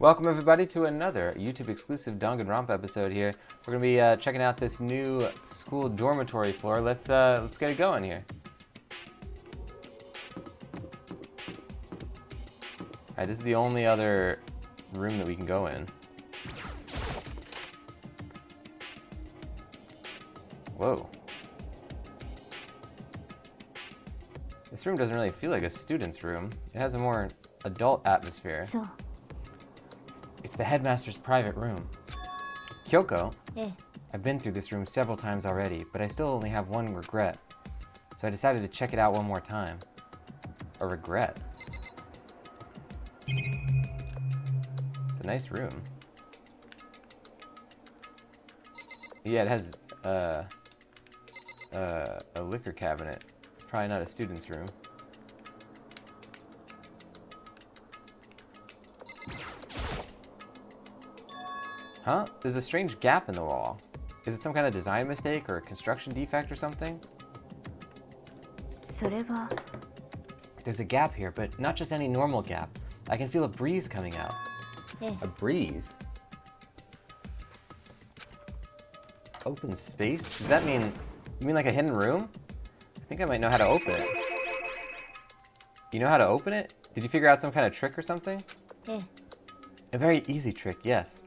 Welcome everybody to another YouTube exclusive Danganronpa episode here. We're gonna be checking out this new school dormitory floor. Let's get it going here. Alright, this is the only other room that we can go in. Whoa. This room doesn't really feel like a student's room. It has a more adult atmosphere. So. It's the headmaster's private room. Kyoko, Eh. I've been through this room several times already, but I still only have one regret. So I decided to check it out one more time. A regret? It's a nice room. Yeah, it has a liquor cabinet. Probably not a student's room. Huh? There's a strange gap in the wall. Is it some kind of design mistake or a construction defect or something? There's a gap here, but not just any normal gap. I can feel a breeze coming out. Eh. A breeze? Open space? Does that mean... You mean like a hidden room? I think I might know how to open it. You know how to open it? Did you figure out some kind of trick or something? Eh. A very easy trick, yes.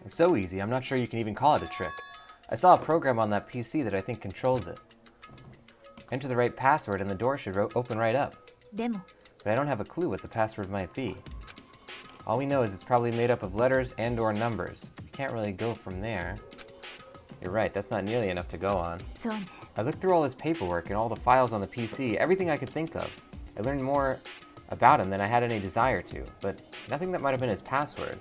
It's so easy, I'm not sure you can even call it a trick. I saw a program on that PC that I think controls it. Enter the right password and the door should open right up. Demo. But I don't have a clue what the password might be. All we know is it's probably made up of letters and or numbers. We can't really go from there. You're right, that's not nearly enough to go on. So. I looked through all his paperwork and all the files on the PC, everything I could think of. I learned more about him than I had any desire to, but nothing that might have been his password.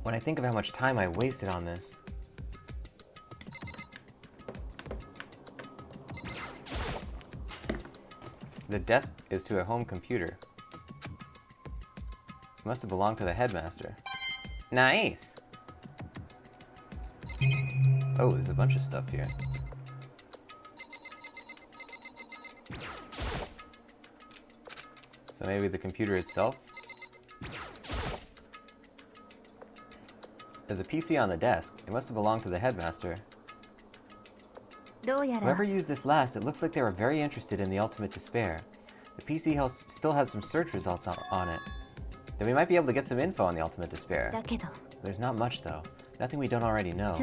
When I think of how much time I wasted on this. The desk is to a home computer. It must have belonged to the headmaster. Nice! Oh, there's a bunch of stuff here. So maybe the computer itself? There's a PC on the desk. It must have belonged to the headmaster. Whoever used this last, it looks like they were very interested in the ultimate despair. The PC still has some search results on it. Then we might be able to get some info on the ultimate despair. There's not much though. Nothing we don't already know.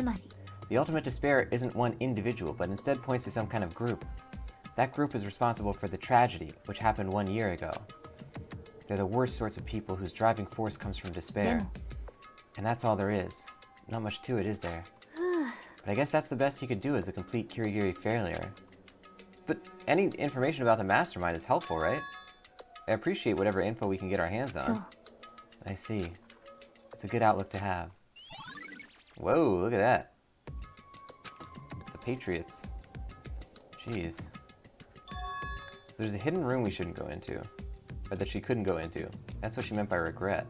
The ultimate despair isn't one individual, but instead points to some kind of group. That group is responsible for the tragedy, which happened 1 year ago. They're the worst sorts of people whose driving force comes from despair. And that's all there is. Not much to it, is there? But I guess that's the best he could do as a complete Kirigiri failure. But any information about the mastermind is helpful, right? I appreciate whatever info we can get our hands on. I see. It's a good outlook to have. Whoa, look at that. The Patriots. Jeez. So there's a hidden room we shouldn't go into. Or that she couldn't go into. That's what she meant by regret.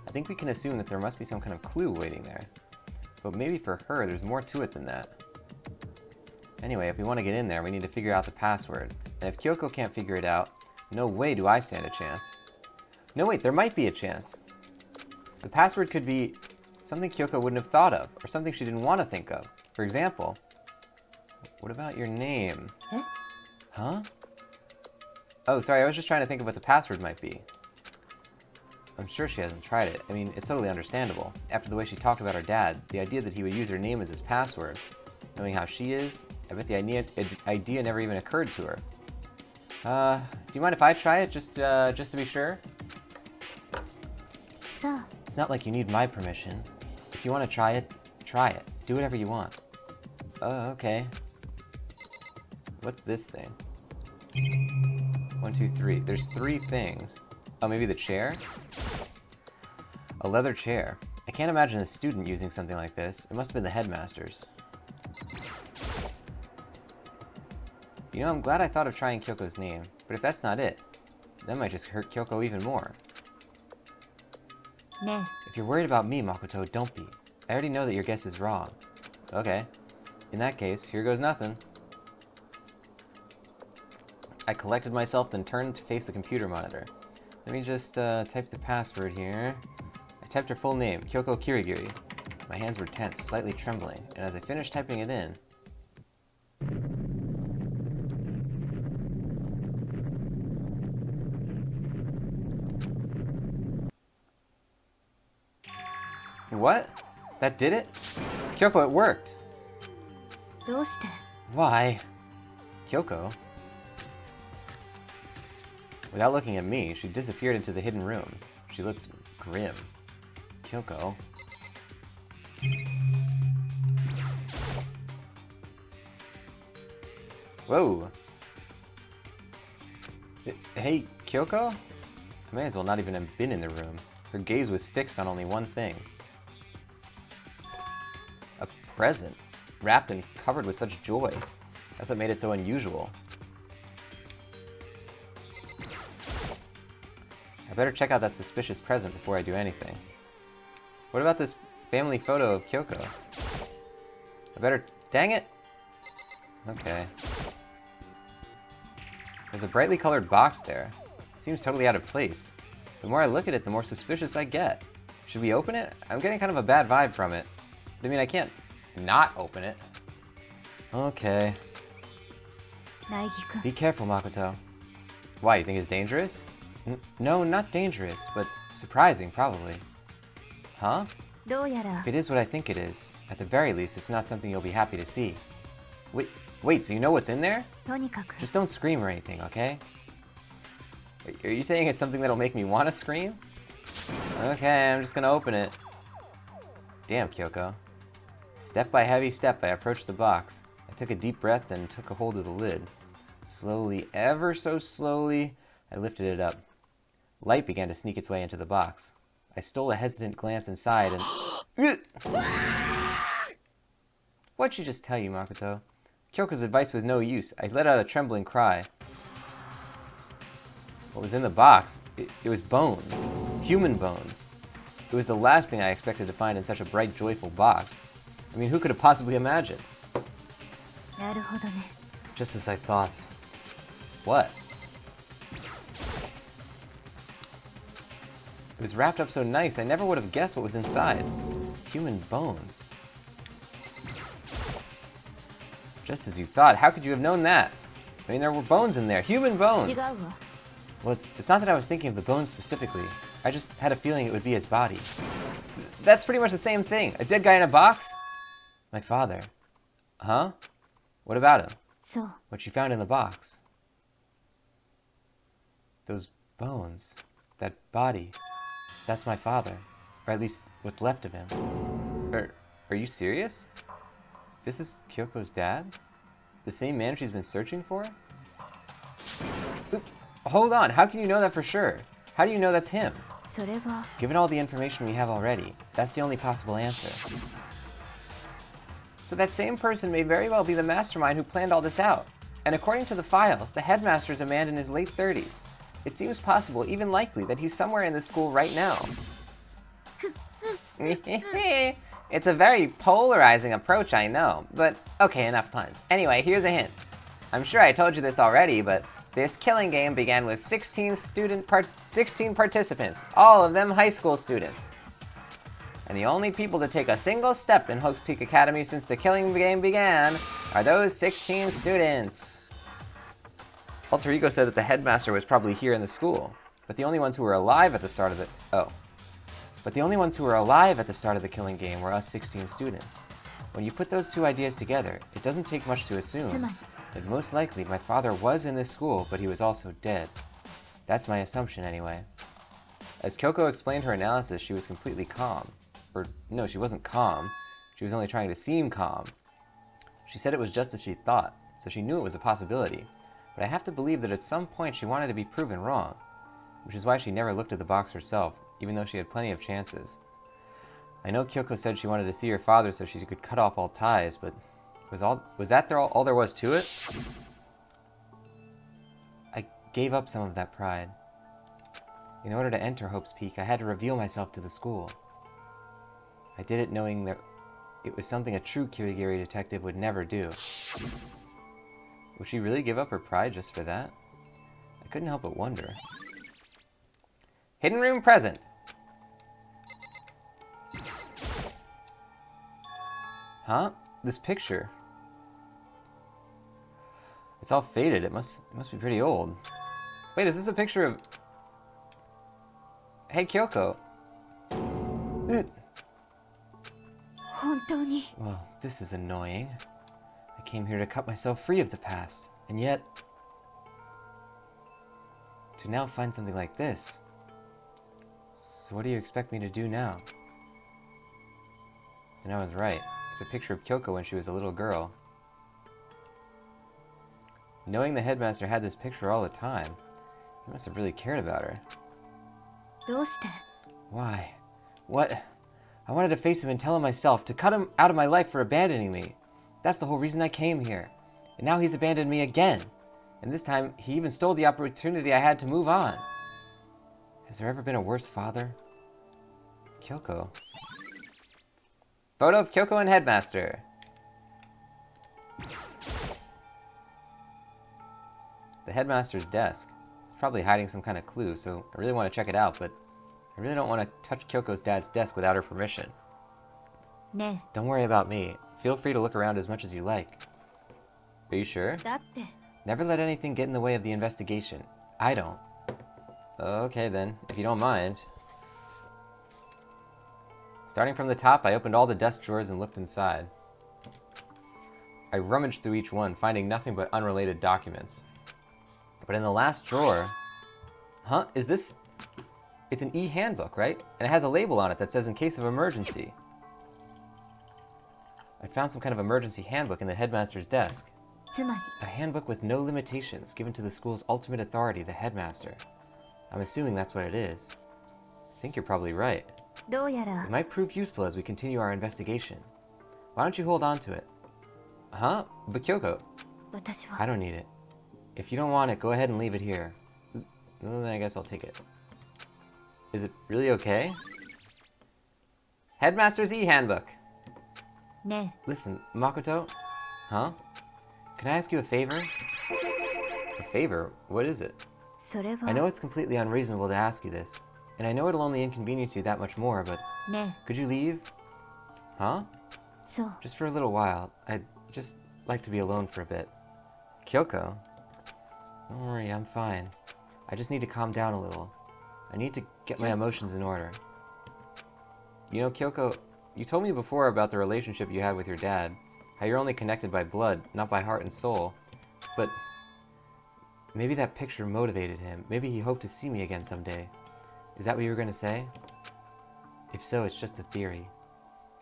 I think we can assume that there must be some kind of clue waiting there. But maybe for her, there's more to it than that. Anyway, if we want to get in there, we need to figure out the password. And if Kyoko can't figure it out, no way do I stand a chance. No, wait, there might be a chance. The password could be something Kyoko wouldn't have thought of, or something she didn't want to think of. For example, what about your name? Eh? Huh? Oh, sorry, I was just trying to think of what the password might be. I'm sure she hasn't tried it. I mean, it's totally understandable. After the way she talked about her dad, the idea that he would use her name as his password, knowing how she is, I bet the idea never even occurred to her. Do you mind if I try it, just to be sure? So. It's not like you need my permission. If you want to try it, try it. Do whatever you want. Oh, okay. What's this thing? 1, 2, 3. There's 3 things. Oh, maybe the chair? A leather chair. I can't imagine a student using something like this. It must have been the headmasters. You know, I'm glad I thought of trying Kyoko's name, but if that's not it, that might just hurt Kyoko even more. If you're worried about me, Makoto, don't be. I already know that your guess is wrong. Okay. In that case, here goes nothing. I collected myself, then turned to face the computer monitor. Let me just type the password here. I typed her full name, Kyoko Kirigiri. My hands were tense, slightly trembling, and as I finished typing it in... What? That did it? Kyoko, it worked! Why? Kyoko? Without looking at me, she disappeared into the hidden room. She looked grim. Kyoko? Whoa! Hey, Kyoko? I may as well not even have been in the room. Her gaze was fixed on only one thing. A present, wrapped and covered with such joy. That's what made it so unusual. I better check out that suspicious present before I do anything. What about this family photo of Kyoko? I better... Dang it! Okay. There's a brightly colored box there. It seems totally out of place. The more I look at it, the more suspicious I get. Should we open it? I'm getting kind of a bad vibe from it. I mean, I can't not open it. Okay. Be careful, Makoto. Why, you think it's dangerous? No, not dangerous, but surprising, probably. Huh? If it is what I think it is, at the very least, it's not something you'll be happy to see. Wait, so you know what's in there? Just don't scream or anything, okay? Are you saying it's something that'll make me want to scream? Okay, I'm just gonna open it. Damn, Kyoko. Step by heavy step, I approached the box. I took a deep breath and took a hold of the lid. Slowly, ever so slowly, I lifted it up. Light began to sneak its way into the box. I stole a hesitant glance inside and... What'd she just tell you, Makoto? Kyoko's advice was no use. I let out a trembling cry. What was in the box? It was bones. Human bones. It was the last thing I expected to find in such a bright, joyful box. I mean, who could have possibly imagined? Just as I thought. What? It was wrapped up so nice, I never would have guessed what was inside. Human bones. Just as you thought. How could you have known that? I mean, there were bones in there. Human bones! Well, it's not that I was thinking of the bones specifically. I just had a feeling it would be his body. That's pretty much the same thing. A dead guy in a box? My father. Huh? What about him? What you found in the box? Those bones. That body. That's my father. Or at least what's left of him. Are you serious? This is Kyoko's dad? The same man she's been searching for? Oop, hold on, how can you know that for sure? How do you know that's him? Given all the information we have already, that's the only possible answer. So that same person may very well be the mastermind who planned all this out. And according to the files, the headmaster is a man in his late 30s. It seems possible, even likely, that he's somewhere in this school right now. It's a very polarizing approach, I know, but okay, enough puns. Anyway, here's a hint. I'm sure I told you this already, but this killing game began with 16 participants, all of them high school students. And the only people to take a single step in Hope's Peak Academy since the killing game began are those 16 students. Alter Ego said that the headmaster was probably here in the school, but the only ones who were alive at the start of the... But the only ones who were alive at the start of the killing game were us 16 students. When you put those two ideas together, it doesn't take much to assume that most likely my father was in this school, but he was also dead. That's my assumption anyway. As Kyoko explained her analysis, she was completely calm. Or, no, she wasn't calm. She was only trying to seem calm. She said it was just as she thought, so she knew it was a possibility. But I have to believe that at some point she wanted to be proven wrong, which is why she never looked at the box herself, even though she had plenty of chances. I know Kyoko said she wanted to see her father so she could cut off all ties, but was that all there was to it? I gave up some of that pride. In order to enter Hope's Peak, I had to reveal myself to the school. I did it knowing that it was something a true Kirigiri detective would never do. Would she really give up her pride just for that? I couldn't help but wonder. Hidden room present. Huh? This picture. It's all faded. It must be pretty old. Wait, is this a picture of... Hey, Kyoko. Well, this is annoying. I came here to cut myself free of the past, and yet... to now find something like this. So what do you expect me to do now? And I was right. It's a picture of Kyoko when she was a little girl. Knowing the headmaster had this picture all the time, he must have really cared about her. Why? What? I wanted to face him and tell him myself, to cut him out of my life for abandoning me. That's the whole reason I came here. And now he's abandoned me again. And this time, he even stole the opportunity I had to move on. Has there ever been a worse father? Kyoko. Photo of Kyoko and Headmaster. The Headmaster's desk. It's probably hiding some kind of clue, so I really want to check it out, but I really don't want to touch Kyoko's dad's desk without her permission. Don't worry about me. Feel free to look around as much as you like. Are you sure? Never let anything get in the way of the investigation. I don't. Okay then, if you don't mind. Starting from the top, I opened all the desk drawers and looked inside. I rummaged through each one, finding nothing but unrelated documents. But in the last drawer... Huh? Is this... It's an e-handbook, right? And it has a label on it that says in case of emergency. I found some kind of emergency handbook in the headmaster's desk. A handbook with no limitations given to the school's ultimate authority, the headmaster. I'm assuming that's what it is. I think you're probably right. It might prove useful as we continue our investigation. Why don't you hold on to it? Huh? But Kyoko. I don't need it. If you don't want it, go ahead and leave it here. Well, then I guess I'll take it. Is it really okay? Headmaster's e-handbook. Listen, Makoto. Huh? Can I ask you a favor? A favor? What is it? I know it's completely unreasonable to ask you this, and I know it'll only inconvenience you that much more, but... Could you leave? Huh? Just for a little while. I'd just like to be alone for a bit. Kyoko? Don't worry, I'm fine. I just need to calm down a little. I need to get my emotions in order. You know, Kyoko, you told me before about the relationship you had with your dad. How you're only connected by blood, not by heart and soul. But maybe that picture motivated him. Maybe he hoped to see me again someday. Is that what you were going to say? If so, it's just a theory.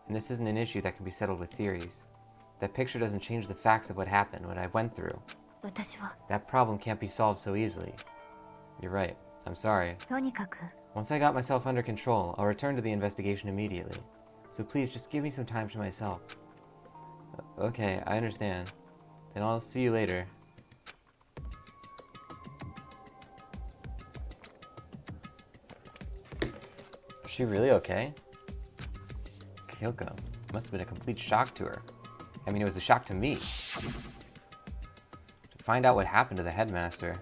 And this isn't an issue that can be settled with theories. That picture doesn't change the facts of what happened, what I went through. That problem can't be solved so easily. You're right. I'm sorry. Once I got myself under control, I'll return to the investigation immediately. So please, just give me some time to myself. Okay, I understand. Then I'll see you later. Is she really okay? Kyoko. It must have been a complete shock to her. I mean, it was a shock to me. To find out what happened to the headmaster.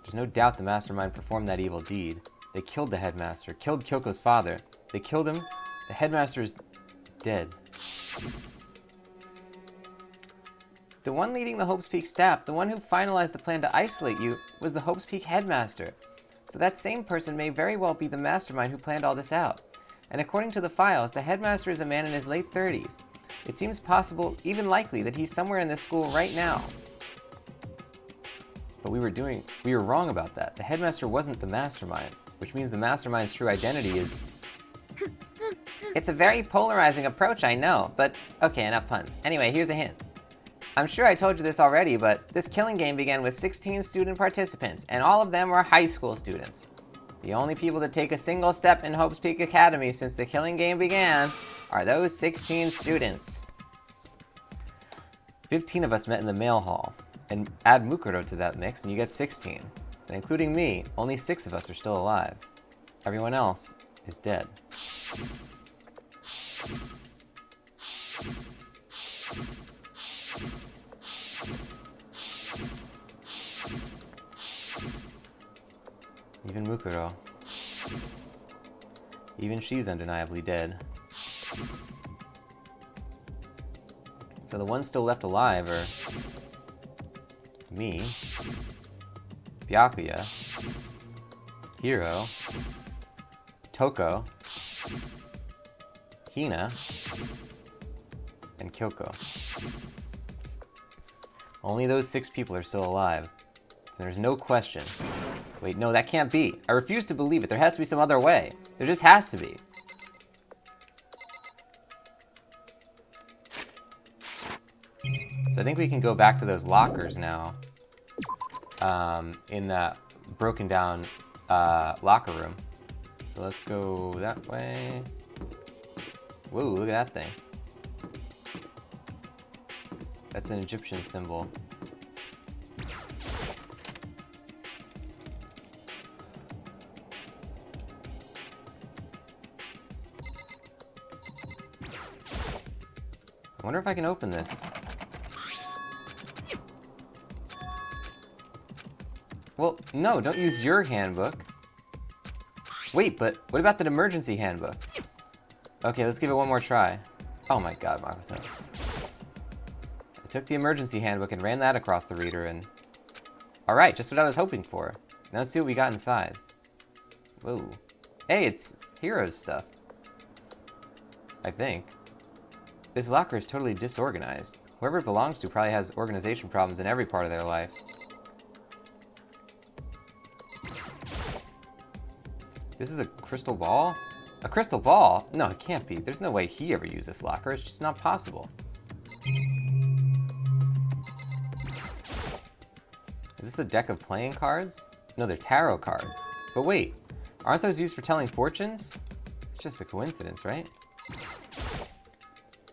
There's no doubt the mastermind performed that evil deed. They killed the headmaster, killed Kyoko's father. They killed him. The headmaster is dead. The one leading the Hope's Peak staff, the one who finalized the plan to isolate you, was the Hope's Peak headmaster. So that same person may very well be the mastermind who planned all this out. And according to the files, the headmaster is a man in his late 30s. It seems possible, even likely, that he's somewhere in this school right now. But we were wrong about that. The headmaster wasn't the mastermind, which means the mastermind's true identity is... It's a very polarizing approach, I know, but okay, enough puns. Anyway, here's a hint. I'm sure I told you this already, but this killing game began with 16 student participants, and all of them were high school students. The only people to take a single step in Hope's Peak Academy since the killing game began are those 16 students. 15 of us met in the male hall, and add Mukuro to that mix and you get 16. And including me, only 6 of us are still alive. Everyone else is dead. Even Mukuro. Even she's undeniably dead. So the ones still left alive are me, Byakuya, Hiro, Toko, Hina, and Kyoko. Only those 6 people are still alive. There's no question. Wait, no, that can't be. I refuse to believe it. There has to be some other way. There just has to be. So I think we can go back to those lockers now. In that broken down locker room. So let's go that way. Whoa, look at that thing. That's an Egyptian symbol. I wonder if I can open this. Well, no, don't use your handbook. Wait, but what about the emergency handbook? Okay, let's give it one more try. Oh my god, Makoto. I took the emergency handbook and ran that across the reader and... Alright, just what I was hoping for. Now let's see what we got inside. Whoa. Hey, it's Hero's stuff. I think. This locker is totally disorganized. Whoever it belongs to probably has organization problems in every part of their life. This is a crystal ball? A crystal ball? No, it can't be. There's no way he ever used this locker. It's just not possible. Is this a deck of playing cards? No, they're tarot cards. But wait, aren't those used for telling fortunes? It's just a coincidence, right?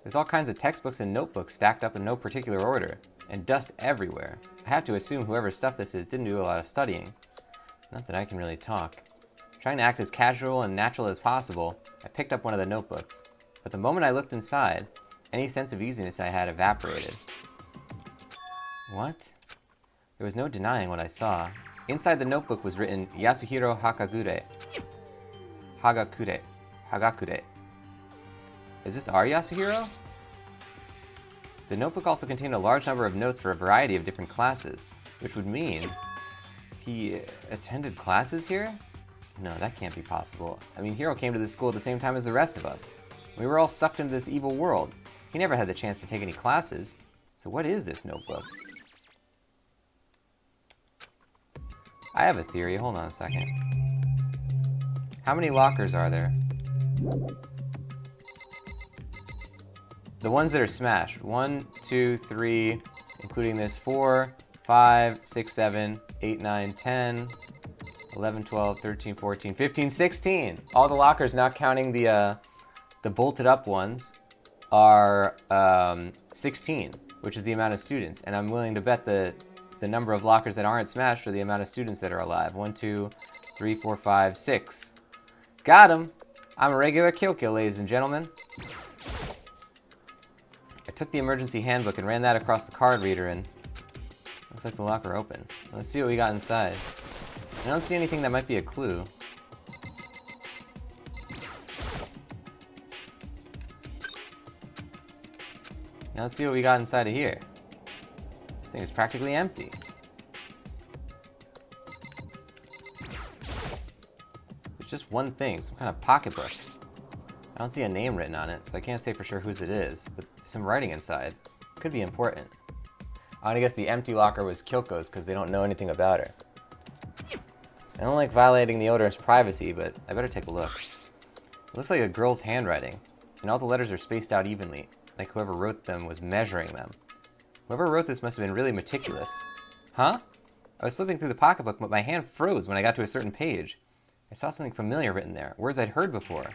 There's all kinds of textbooks and notebooks stacked up in no particular order, and dust everywhere. I have to assume whoever stuff this is didn't do a lot of studying. Not that I can really talk. Trying to act as casual and natural as possible, I picked up one of the notebooks. But the moment I looked inside, any sense of easiness I had evaporated. What? There was no denying what I saw. Inside the notebook was written Yasuhiro Hagakure. Hagakure. Is this our Yasuhiro? The notebook also contained a large number of notes for a variety of different classes, which would mean he attended classes here? No, that can't be possible. I mean, Hiro came to this school at the same time as the rest of us. We were all sucked into this evil world. He never had the chance to take any classes. So what is this notebook? I have a theory. Hold on a second. How many lockers are there? The ones that are smashed. 1, 2, 3, including this, 4, 5, 6, 7, 8, 9, 10, 11, 12, 13, 14, 15, 16. All the lockers, not counting the bolted up ones, are 16, which is the amount of students. And I'm willing to bet the number of lockers that aren't smashed are the amount of students that are alive. 1, 2, 3, 4, 5, 6. Got him! I'm a regular Kyokyo, ladies and gentlemen. I took the emergency handbook and ran that across the card reader and... Looks like the locker opened. Let's see what we got inside. I don't see anything that might be a clue. Now let's see what we got inside of here. This thing is practically empty. There's just one thing, some kind of pocketbook. I don't see a name written on it, so I can't say for sure whose it is, but there's some writing inside. Could be important. I guess the empty locker was Kyoko's because they don't know anything about her. I don't like violating the owner's privacy, but I better take a look. It looks like a girl's handwriting, and all the letters are spaced out evenly, like whoever wrote them was measuring them. Whoever wrote this must have been really meticulous. Huh? I was flipping through the pocketbook, but my hand froze when I got to a certain page. I saw something familiar written there, words I'd heard before.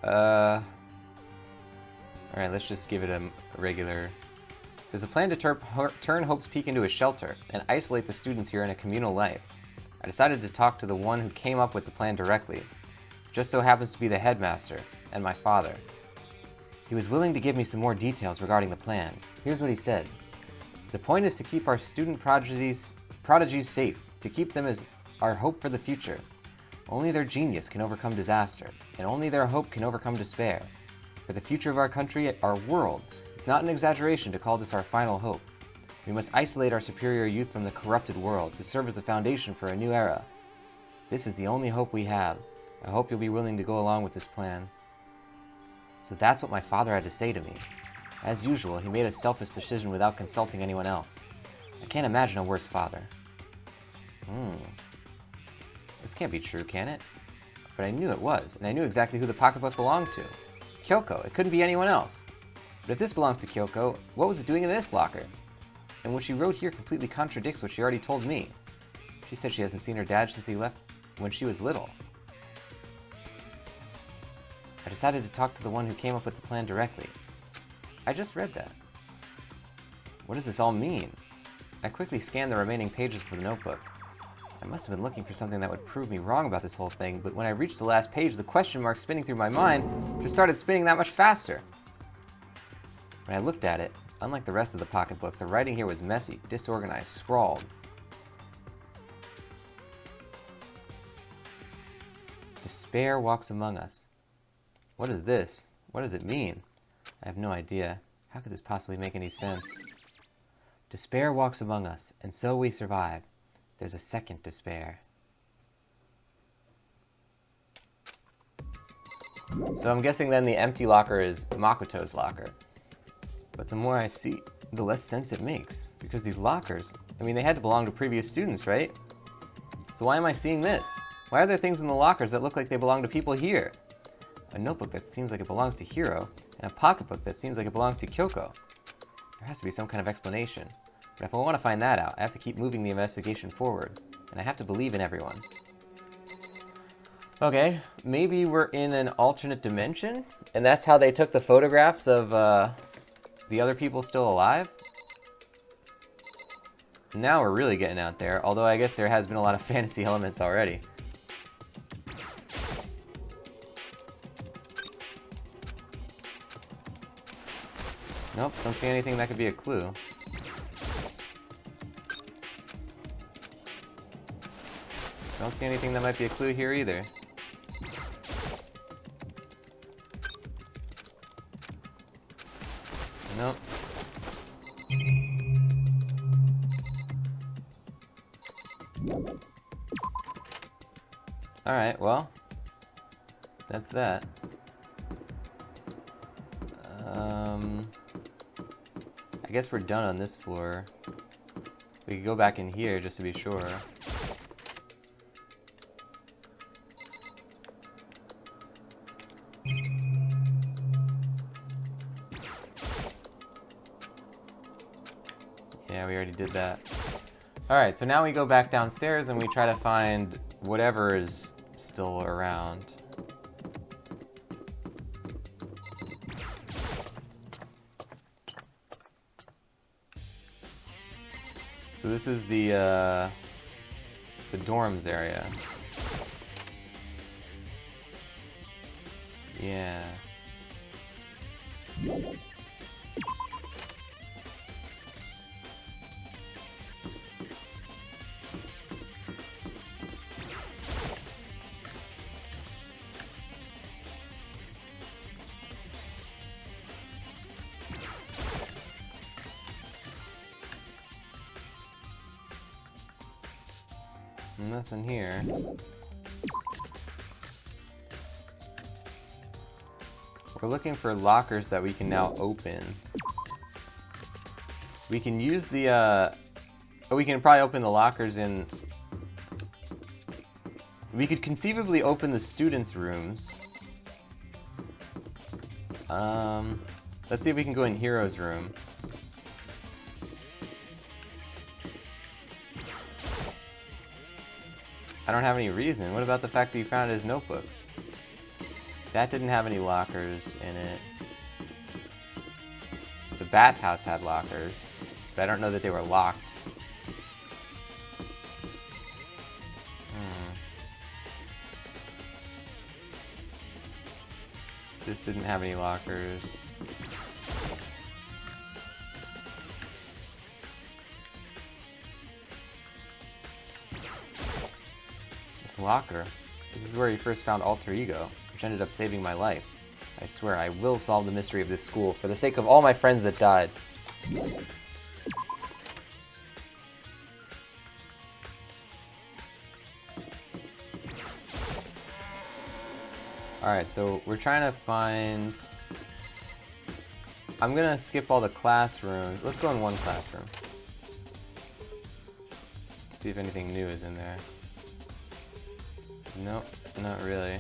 Alright, let's just give it a regular... There's a plan to turn Hope's Peak into a shelter and isolate the students here in a communal life. I decided to talk to the one who came up with the plan directly. Just so happens to be the headmaster and my father. He was willing to give me some more details regarding the plan. Here's what he said. The point is to keep our student prodigies safe, to keep them as our hope for the future. Only their genius can overcome disaster, and only their hope can overcome despair. For the future of our country, our world, it's not an exaggeration to call this our final hope. We must isolate our superior youth from the corrupted world to serve as the foundation for a new era. This is the only hope we have. I hope you'll be willing to go along with this plan. So that's what my father had to say to me. As usual, he made a selfish decision without consulting anyone else. I can't imagine a worse father. This can't be true, can it? But I knew it was, and I knew exactly who the pocketbook belonged to. Kyoko. It couldn't be anyone else. But if this belongs to Kyoko, what was it doing in this locker? And what she wrote here completely contradicts what she already told me. She said she hasn't seen her dad since he left when she was little. I decided to talk to the one who came up with the plan directly. I just read that. What does this all mean? I quickly scanned the remaining pages of the notebook. I must have been looking for something that would prove me wrong about this whole thing, but when I reached the last page, the question mark spinning through my mind just started spinning that much faster. When I looked at it, unlike the rest of the pocketbook, the writing here was messy, disorganized, scrawled. Despair walks among us. What is this? What does it mean? I have no idea. How could this possibly make any sense? Despair walks among us, and so we survive. There's a second despair. So I'm guessing then the empty locker is Makoto's locker. But the more I see, the less sense it makes. Because these lockers, I mean, they had to belong to previous students, right? So why am I seeing this? Why are there things in the lockers that look like they belong to people here? A notebook that seems like it belongs to Hiro, and a pocketbook that seems like it belongs to Kyoko. There has to be some kind of explanation. But if I want to find that out, I have to keep moving the investigation forward. And I have to believe in everyone. Okay, maybe we're in an alternate dimension? And that's how they took the photographs of the other people still alive? Now we're really getting out there, although I guess there has been a lot of fantasy elements already. Nope, don't see anything that could be a clue. Don't see anything that might be a clue here either. Nope. Alright, well, that's that. I guess we're done on this floor. We could go back in here just to be sure. Yeah, we already did that. Alright, so now we go back downstairs and we try to find whatever is still around. So this is the dorms area. Yeah. Nothing here. We're looking for lockers that we can now open. We can use the, we can probably open the lockers in... We could conceivably open the students' rooms. Let's see if we can go in Hiro's room. I don't have any reason. What about the fact that you found his notebooks? That didn't have any lockers in it. The bathhouse had lockers, but I don't know that they were locked. This didn't have any lockers. Jack's locker. This is where he first found Alter Ego, which ended up saving my life. I swear, I will solve the mystery of this school for the sake of all my friends that died. Alright, so we're trying to find... I'm gonna skip all the classrooms. Let's go in one classroom. See if anything new is in there. Nope, not really.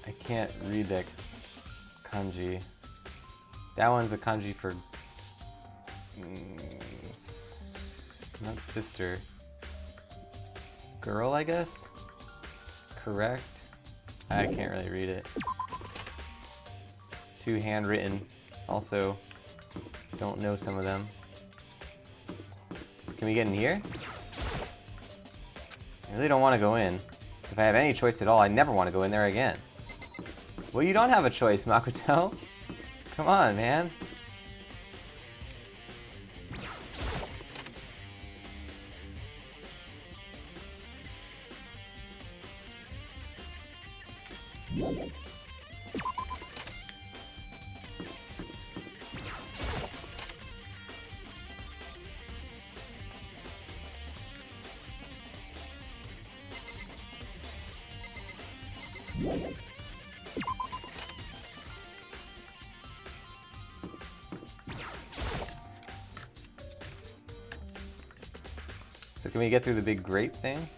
I can't read that kanji. That one's a kanji for... not sister. Girl, I guess? Correct? I can't really read it. It's too handwritten. Also, don't know some of them. Can we get in here? I really don't want to go in. If I have any choice at all, I never want to go in there again. Well, you don't have a choice, Makoto. Come on, man. So can we get through the big grate thing?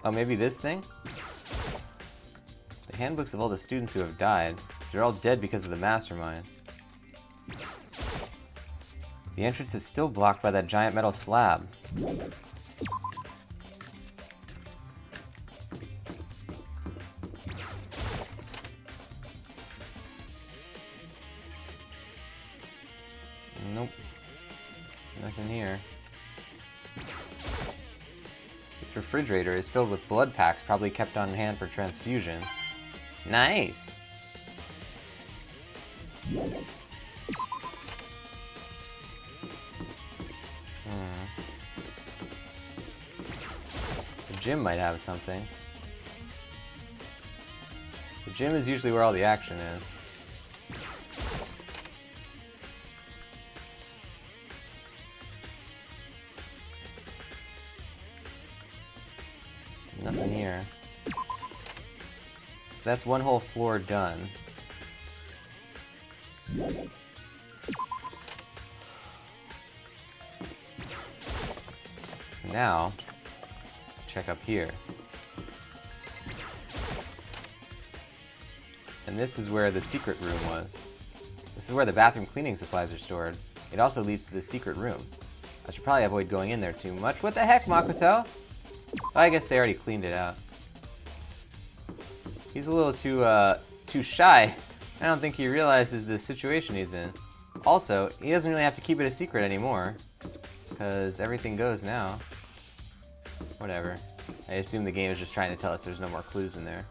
Oh, maybe this thing? The handbooks of all the students who have died. They're all dead because of the mastermind. The entrance is still blocked by that giant metal slab. Nope. Nothing here. This refrigerator is filled with blood packs probably kept on hand for transfusions. Nice! The gym might have something. The gym is usually where all the action is. Nothing here. So that's one whole floor done. So now, check up here. And this is where the secret room was. This is where the bathroom cleaning supplies are stored. It also leads to the secret room. I should probably avoid going in there too much. What the heck, Makoto? Oh, I guess they already cleaned it out. He's a little too shy. I don't think he realizes the situation he's in. Also, he doesn't really have to keep it a secret anymore, because everything goes now. Whatever. I assume the game is just trying to tell us there's no more clues in there.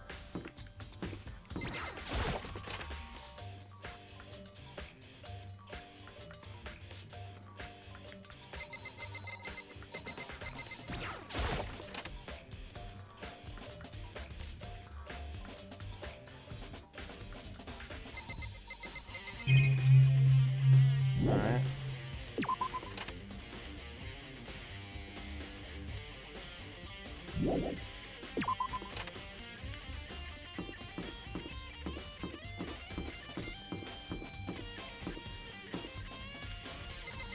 Alright.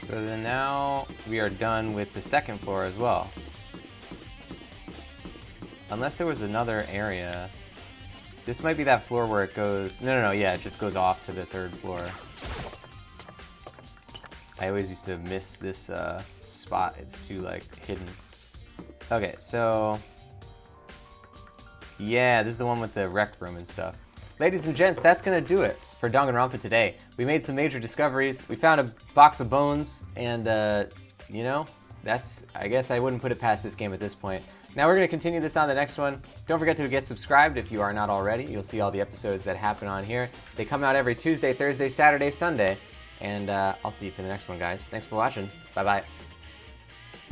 So then now we are done with the second floor as well. Unless there was another area. This might be that floor where it goes... No, yeah, it just goes off to the third floor. I always used to miss this spot. It's too, like, hidden. Okay, so... yeah, this is the one with the rec room and stuff. Ladies and gents, that's gonna do it for Danganronpa today. We made some major discoveries. We found a box of bones, and, you know, that's... I guess I wouldn't put it past this game at this point. Now we're going to continue this on the next one. Don't forget to get subscribed if you are not already. You'll see all the episodes that happen on here. They come out every Tuesday, Thursday, Saturday, Sunday. And I'll see you for the next one, guys. Thanks for watching. Bye-bye.